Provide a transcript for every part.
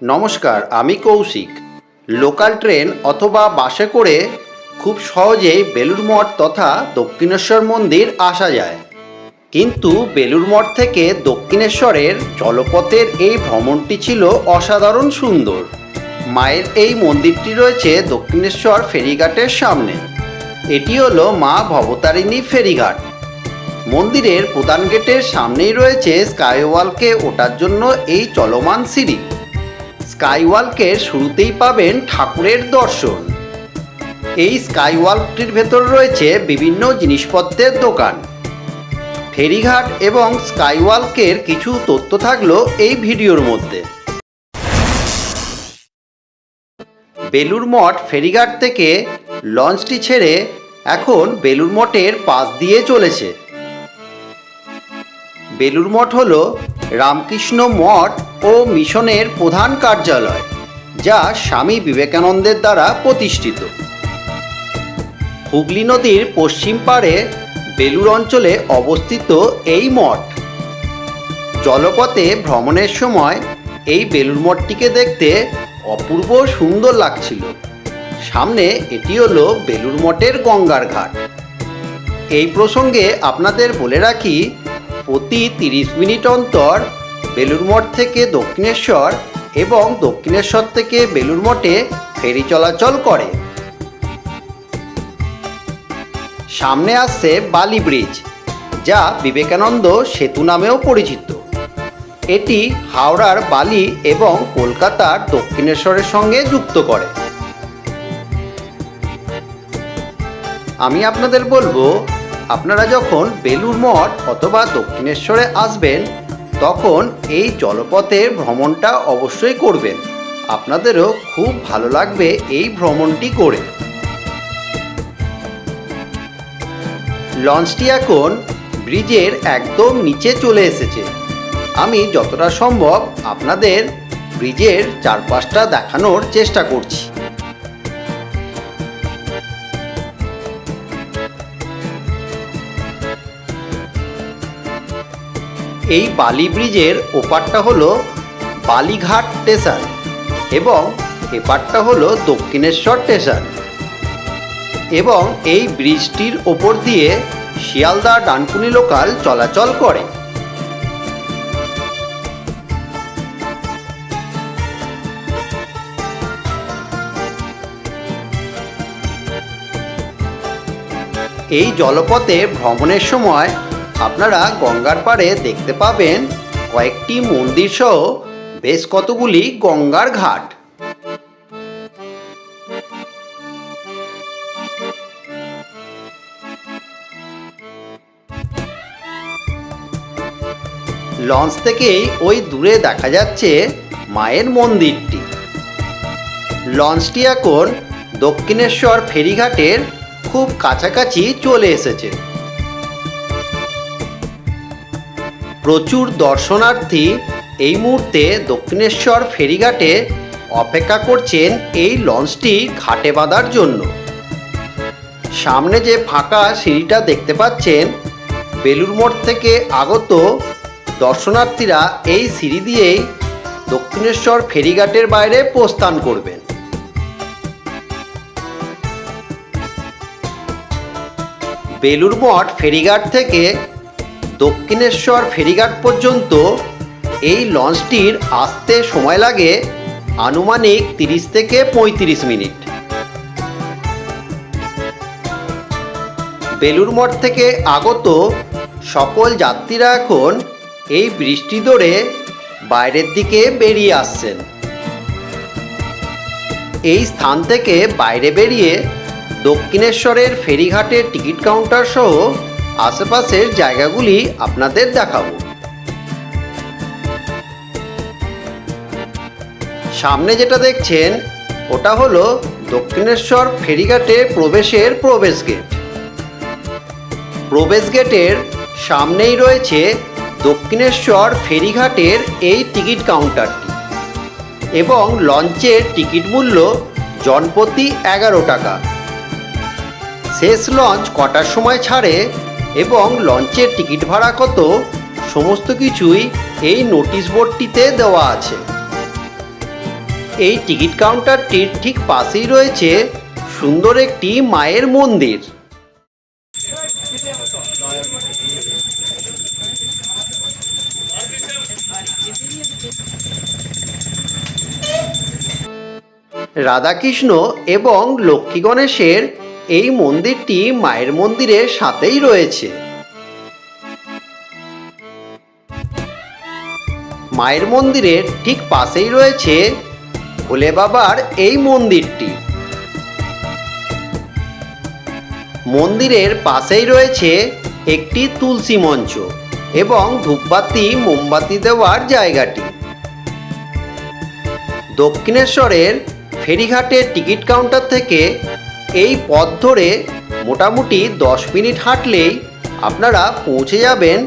নমস্কার, আমি Kaushik. Local train অথবা বাসে করে খুব সহজেই বেলুড় মঠ তথা দক্ষিণেশ্বর মন্দির আসা যায়। কিন্তু বেলুড় মঠ থেকে দক্ষিণেশ্বরের জলপথের এই ভ্রমণটি ছিল অসাধারণ সুন্দর। মায়ের এই মন্দিরটি রয়েছে দক্ষিণেশ্বর ফেরিঘাটের সামনে। এটি হলো মা ভবতারিণী ফেরিঘাট। মন্দিরের প্রধান গেটের সামনেই রয়েছে স্কাইওয়ালকে ওঠার জন্য এই চলমান সিঁড়ি। স্কাইওয়ালকের শুরুতেই পাবেন ঠাকুরের দর্শন। এই স্কাইওয়ালকটির ভেতর রয়েছে বিভিন্ন জিনিসপত্রের দোকান। ফেরিঘাট এবং স্কাইওয়ালকের কিছু তথ্য থাকলো এই ভিডিওর মধ্যে। বেলুড় মঠ ফেরিঘাট থেকে লঞ্চটি ছেড়ে এখন বেলুড় মঠের পাশ দিয়ে চলেছে। বেলুড় মঠ হল রামকৃষ্ণ মঠ ও মিশনের প্রধান কার্যালয়, যা স্বামী বিবেকানন্দের দ্বারা প্রতিষ্ঠিত। হুগলি নদীর পশ্চিম পাড়ে বেলুড় অঞ্চলে অবস্থিত এই মঠ। জলপথে ভ্রমণের সময় এই বেলুড় মঠটিকে দেখতে অপূর্ব সুন্দর লাগছিল। সামনে এটি হলো বেলুড় মঠের গঙ্গার ঘাট। এই প্রসঙ্গে আপনাদের বলে রাখি, প্রতি 30 মিনিট অন্তর বেলুড় মঠ থেকে দক্ষিণেশ্বর এবং দক্ষিণেশ্বর থেকে বেলুড় মঠে ফেরি চলাচল করে। সামনে আসছে বালি ব্রিজ, যা বিবেকানন্দ সেতু নামেও পরিচিত। এটি হাওড়ার বালি এবং কলকাতার দক্ষিণেশ্বরের সঙ্গে যুক্ত করে। আমি আপনাদের বলবো, আপনারা যখন বেলুড় মঠ অথবা দক্ষিণেশ্বরে আসবেন তখন এই জলপথের ভ্রমণটা অবশ্যই করবেন। আপনাদেরও খুব ভালো লাগবে এই ভ্রমণটি করে। লঞ্চটি এখন ব্রিজের একদম নিচে চলে এসেছে। আমি যতটা সম্ভব আপনাদের ব্রিজের চারপাশটা দেখানোর চেষ্টা করছি। এই বালি ব্রিজের ওপারটা হলো বালিঘাট স্টেশন এবং এপারটা হলো দক্ষিণেশ্বর স্টেশন। এবং এই ব্রিজটির ওপর দিয়ে শিয়ালদা ডানকুনি লোকাল চলাচল করে। এই জলপথে ভ্রমণের সময় আপনারা গঙ্গার পাড়ে দেখতে পাবেন কয়েকটি মন্দির সহ বেশ কতগুলি গঙ্গার ঘাট। লঞ্চ থেকেই ওই দূরে দেখা যাচ্ছে মায়ের মন্দিরটি। লঞ্চটি এখন দক্ষিণেশ্বর ফেরিঘাটের খুব কাছাকাছি চলে এসেছে। প্রচুর দর্শনার্থী এই মুহূর্তে দক্ষিণেশ্বর ফেরিঘাটে অপেক্ষা করছেন এই লঞ্চটি ঘাটে বাঁধার জন্য। সামনে যে ফাঁকা সিঁড়িটা দেখতে পাচ্ছেন, বেলুড় মঠ থেকে আগত দর্শনার্থীরা এই সিঁড়ি দিয়েই দক্ষিণেশ্বর ফেরিঘাটের বাইরে প্রস্থান করবেন। বেলুড় মঠ ফেরিঘাট থেকে দক্ষিণেশ্বর ফেরিঘাট পর্যন্ত এই লঞ্চটির আসতে সময় লাগে আনুমানিক 30 থেকে 35 মিনিট। বেলুড় মঠ থেকে আগত সকল যাত্রীরা এখন এই ব্রিজটি ধরে বাইরের দিকে বেরিয়ে আসছেন। এই স্থান থেকে বাইরে বেরিয়ে দক্ষিণেশ্বরের ফেরিঘাটের টিকিট কাউন্টার সহ আশেপাশের জায়গাগুলি আপনাদের দেখাবো। সামনে যেটা দেখছেন ওটা হলো দক্ষিণেশ্বর ফেরিঘাটে প্রবেশের প্রবেশ গেট। প্রবেশ গেটের সামনেই রয়েছে দক্ষিণেশ্বর ফেরিঘাটের এই টিকিট কাউন্টারটি এবং লঞ্চের টিকিট মূল্য জনপ্রতি 11 টাকা। শেষ লঞ্চ কটার সময় ছাড়ে এবং লঞ্চের টিকিট ভাড়া কত সমস্ত কিছুই এই নোটিশ বোর্ডটিতে দেওয়া আছে। এই টিকিট কাউন্টারটির ঠিক পাশেই রয়েছে সুন্দর একটি মায়ের মন্দির। রাধাকৃষ্ণ এবং লক্ষ্মী গণেশের এই মন্দিরটি মায়ের মন্দিরের সাথেই রয়েছে। মায়ের মন্দিরের ঠিক পাশেই রয়েছে ভোলে বাবার এই মন্দিরটি। মন্দিরের পাশেই রয়েছে একটি তুলসী মঞ্চ এবং ধূপবাতি মোমবাতি দেওয়ার জায়গাটি। দক্ষিণেশ্বরের ফেরিঘাটের টিকিট কাউন্টার থেকে এই পথ ধরে মোটামুটি 10 মিনিট হাঁটলেই আপনারা পৌঁছে যাবেন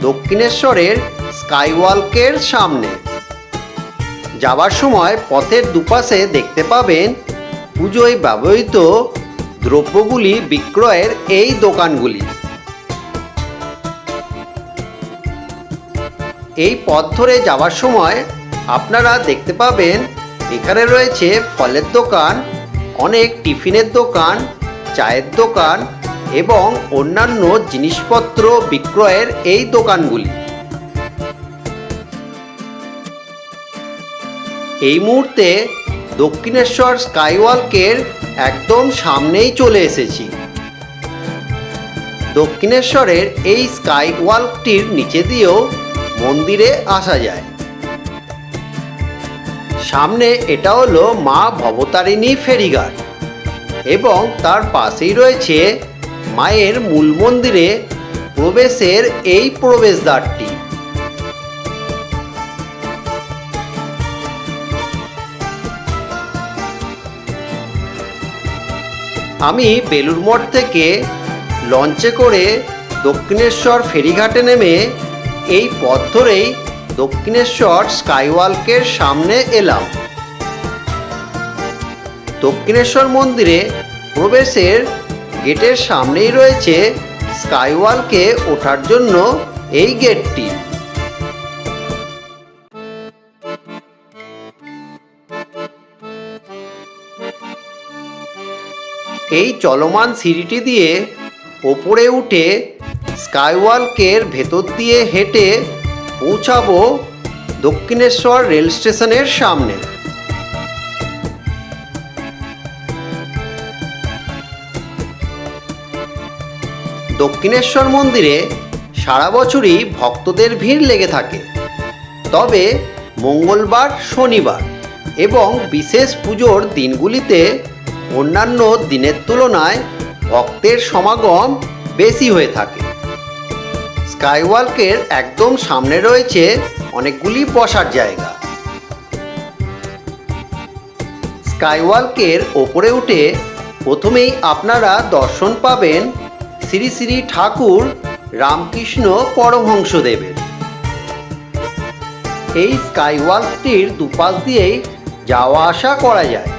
দক্ষিণেশ্বরের স্কাইওয়াকের সামনে। যাওয়ার সময় পথের দুপাশে দেখতে পাবেন পুজোয় ব্যবহৃত দ্রব্যগুলি বিক্রয়ের এই দোকানগুলি। এই পথ ধরে যাওয়ার সময় আপনারা দেখতে পাবেন এখানে রয়েছে ফলের দোকান, অনেক টিফিনের দোকান, চায়ের দোকান এবং অন্যান্য জিনিসপত্র বিক্রয়ের এই দোকানগুলি। এই মুহূর্তে দক্ষিণেশ্বর স্কাইওয়াকের একদম সামনেই চলে এসেছি। দক্ষিণেশ্বরের এই স্কাইওয়াকটির নিচে দিয়েও মন্দিরে আসা যায়। সামনে এটা হলো মা ভবতারিণী ফেরিঘাট এবং তার পাশেই রয়েছে মায়ের মূল মন্দিরে প্রবেশের এই প্রবেশদ্বারটি। আমি বেলুড় মঠ থেকে লঞ্চে করে দক্ষিণেশ্বর ফেরিঘাটে নেমে এই পথ ধরেই দক্ষিণেশ্বর স্কাইওয়াকের সামনে এলাম। দক্ষিণেশ্বর মন্দিরে প্রবেশের গেটের সামনেই রয়েছে স্কাইওয়াকে ওঠার জন্য এই গেটটি। এই চলমান সিঁড়িটি দিয়ে ওপরে উঠে স্কাইওয়াকের ভেতর দিয়ে হেঁটে পৌঁছাবো দক্ষিণেশ্বর রেল স্টেশনের সামনে। দক্ষিণেশ্বর মন্দিরে সারা বছরই ভক্তদের ভিড় লেগে থাকে, তবে মঙ্গলবার, শনিবার এবং বিশেষ পুজোর দিনগুলিতে অন্যান্য দিনের তুলনায় ভক্তের সমাগম বেশি হয়ে থাকে। স্কাইওয়াকের একদম সামনে রয়েছে অনেকগুলি বসার জায়গা। স্কাইওয়াকের ওপরে উঠে প্রথমেই আপনারা দর্শন পাবেন শ্রী শ্রী ঠাকুর রামকৃষ্ণ পরমহংসদেবের। এই স্কাইওয়াকটির দুপাশ দিয়েই যাওয়া আসা করা যায়।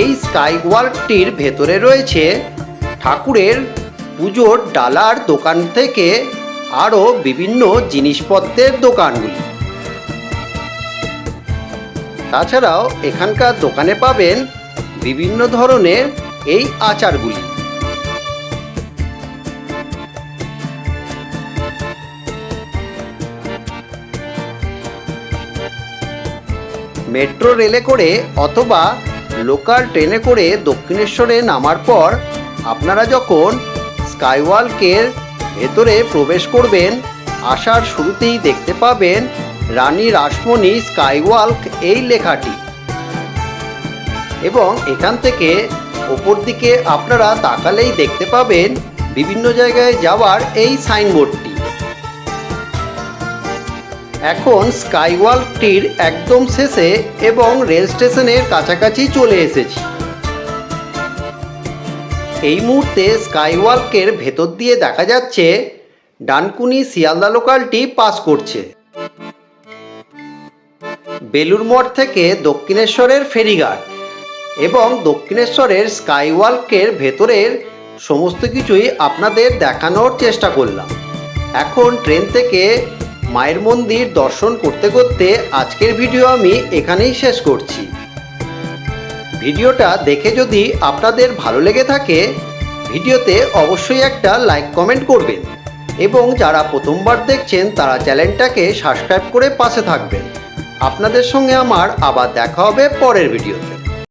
এই স্কাইওয়াকটির ভেতরে রয়েছে ঠাকুরের পুজোর ডালার দোকান থেকে আরও বিভিন্ন জিনিসপত্রের দোকানগুলি। তাছাড়াও এখানকার দোকানে পাবেন বিভিন্ন ধরনের এই আচারগুলি। মেট্রো রেলে করে অথবা লোকাল ট্রেনে করে দক্ষিণেশ্বরে নামার পর আপনারা যখন স্কাইওয়াকের ভেতরে প্রবেশ করবেন, আসার শুরুতেই দেখতে পাবেন রানী রাসমণি স্কাইওয়াক এই লেখাটি, এবং এখান থেকে ওপর দিকে আপনারা তাকালেই দেখতে পাবেন বিভিন্ন জায়গায় যাওয়ার এই সাইনবোর্ডটি। এখন স্কাইওয়াকটির একদম শেষে এবং রেল স্টেশনের কাছাকাছি চলে এসেছি। এই মুহূর্তে স্কাইওয়াকের ভেতর দিয়ে দেখা যাচ্ছে ডানকুনি শিয়ালদা লোকালটি পাস করছে। বেলুড় মঠ থেকে দক্ষিণেশ্বরের ফেরিঘাট এবং দক্ষিণেশ্বরের স্কাইওয়াকের ভেতরের সমস্ত কিছুই আপনাদের দেখানোর চেষ্টা করলাম। এখন ট্রেন থেকে মায়ের মন্দির দর্শন করতে করতে আজকের ভিডিও আমি এখানেই শেষ করছি। ভিডিওটা দেখে যদি আপনাদের ভালো লেগে থাকে ভিডিওতে অবশ্যই একটা লাইক কমেন্ট করবেন এবং যারা প্রথমবার দেখছেন তারা চ্যানেলটাকে সাবস্ক্রাইব করে পাশে থাকবেন। আপনাদের সঙ্গে আমার আবার দেখা হবে পরের ভিডিওতে।